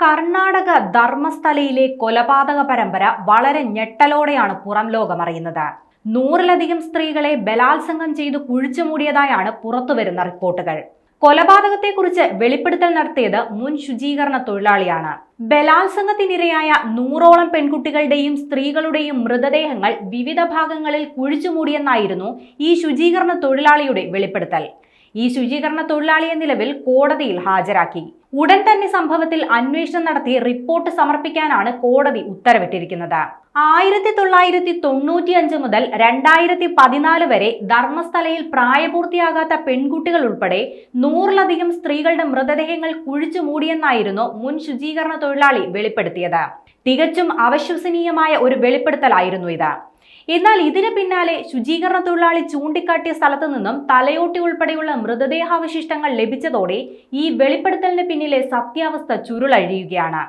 കർണാടക ധർമ്മസ്ഥലയിലെ കൊലപാതക പരമ്പര വളരെ ഞെട്ടലോടെയാണ് പുറം ലോകമറിയുന്നത്. 100-ലധികം സ്ത്രീകളെ ബലാത്സംഗം ചെയ്തു കുഴിച്ചുമൂടിയതായാണ് പുറത്തുവരുന്ന റിപ്പോർട്ടുകൾ. കൊലപാതകത്തെക്കുറിച്ച് വെളിപ്പെടുത്തൽ നടത്തിയത് മുൻ ശുചീകരണ തൊഴിലാളിയാണ്. ബലാത്സംഗത്തിനിരയായ 100ഓളം പെൺകുട്ടികളുടെയും സ്ത്രീകളുടെയും മൃതദേഹങ്ങൾ വിവിധ ഭാഗങ്ങളിൽ കുഴിച്ചുമൂടിയെന്നായിരുന്നു ഈ ശുചീകരണ തൊഴിലാളിയുടെ വെളിപ്പെടുത്തൽ. ഈ ശുചീകരണ തൊഴിലാളിയെ നിലവിൽ കോടതിയിൽ ഹാജരാക്കി. ഉടൻ തന്നെ സംഭവത്തിൽ അന്വേഷണം നടത്തി റിപ്പോർട്ട് സമർപ്പിക്കാനാണ് കോടതി ഉത്തരവിട്ടിരിക്കുന്നത്. 1995 മുതൽ 2014 വരെ ധർമ്മസ്ഥലയിൽ പ്രായപൂർത്തിയാകാത്ത പെൺകുട്ടികൾ ഉൾപ്പെടെ 100-ലധികം സ്ത്രീകളുടെ മൃതദേഹങ്ങൾ കുഴിച്ചു മൂടിയെന്നായിരുന്നു മുൻ ശുചീകരണ തൊഴിലാളി വെളിപ്പെടുത്തിയത്. തികച്ചും അവിശ്വസനീയമായ ഒരു വെളിപ്പെടുത്തലായിരുന്നു ഇത്. എന്നാൽ ഇതിന് പിന്നാലെ ശുചീകരണ തൊഴിലാളി ചൂണ്ടിക്കാട്ടിയ സ്ഥലത്തു നിന്നും തലയോട്ടി ഉൾപ്പെടെയുള്ള മൃതദേഹാവശിഷ്ടങ്ങൾ ലഭിച്ചതോടെ ഈ വെളിപ്പെടുത്തലിന് പിന്നിലെ സത്യാവസ്ഥ ചുരുളഴിയുകയാണ്.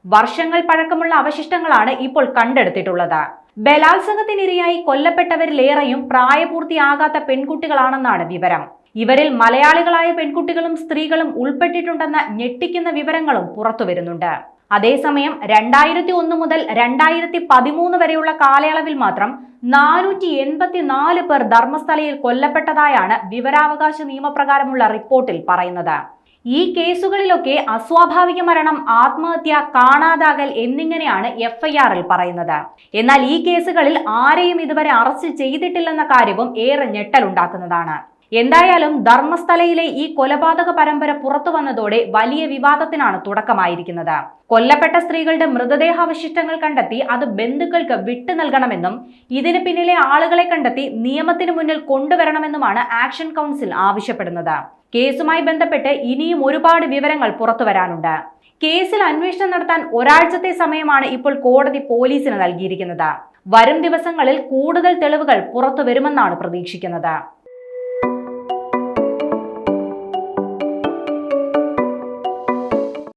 വർഷങ്ങൾ പഴക്കമുള്ള അവശിഷ്ടങ്ങളാണ് ഇപ്പോൾ കണ്ടെടുത്തിട്ടുള്ളത്. ബലാത്സംഗത്തിനിരയായി കൊല്ലപ്പെട്ടവരിലേറെയും പ്രായപൂർത്തിയാകാത്ത പെൺകുട്ടികളാണെന്നാണ് വിവരം. ഇവരിൽ മലയാളികളായ പെൺകുട്ടികളും സ്ത്രീകളും ഉൾപ്പെട്ടിട്ടുണ്ടെന്ന ഞെട്ടിക്കുന്ന വിവരങ്ങളും പുറത്തുവരുന്നുണ്ട്. അതേസമയം 2001 മുതൽ 2013 വരെയുള്ള കാലയളവിൽ മാത്രം 484 പേർ ധർമ്മസ്ഥലയിൽ കൊല്ലപ്പെട്ടതായാണ് വിവരാവകാശ നിയമപ്രകാരമുള്ള റിപ്പോർട്ടിൽ പറയുന്നത്. ഈ കേസുകളിലൊക്കെ അസ്വാഭാവിക മരണം, ആത്മഹത്യ, കാണാതാകൽ എന്നിങ്ങനെയാണ് FIR-ൽ പറയുന്നത്. എന്നാൽ ഈ കേസുകളിൽ ആരെയും ഇതുവരെ അറസ്റ്റ് ചെയ്തിട്ടില്ലെന്ന കാര്യവും ഏറെ ഞെട്ടലുണ്ടാക്കുന്നതാണ്. എന്തായാലും ധർമ്മസ്ഥലയിലെ ഈ കൊലപാതക പരമ്പര പുറത്തു വന്നതോടെ വലിയ വിവാദത്തിനാണ് തുടക്കമായിരിക്കുന്നത്. കൊല്ലപ്പെട്ട സ്ത്രീകളുടെ മൃതദേഹാവശിഷ്ടങ്ങൾ കണ്ടെത്തി അത് ബന്ധുക്കൾക്ക് വിട്ടു നൽകണമെന്നും ഇതിന് പിന്നിലെ ആളുകളെ കണ്ടെത്തി നിയമത്തിന് മുന്നിൽ കൊണ്ടുവരണമെന്നുമാണ് ആക്ഷൻ കൗൺസിൽ ആവശ്യപ്പെടുന്നത്. കേസുമായി ബന്ധപ്പെട്ട് ഇനിയും ഒരുപാട് വിവരങ്ങൾ പുറത്തു വരാനുണ്ട്. കേസിൽ അന്വേഷണം നടത്താൻ ഒരാഴ്ചത്തെ സമയമാണ് ഇപ്പോൾ കോടതി പോലീസിന് നൽകിയിരിക്കുന്നത്. വരും ദിവസങ്ങളിൽ കൂടുതൽ തെളിവുകൾ പുറത്തു വരുമെന്നാണ് പ്രതീക്ഷിക്കുന്നത്.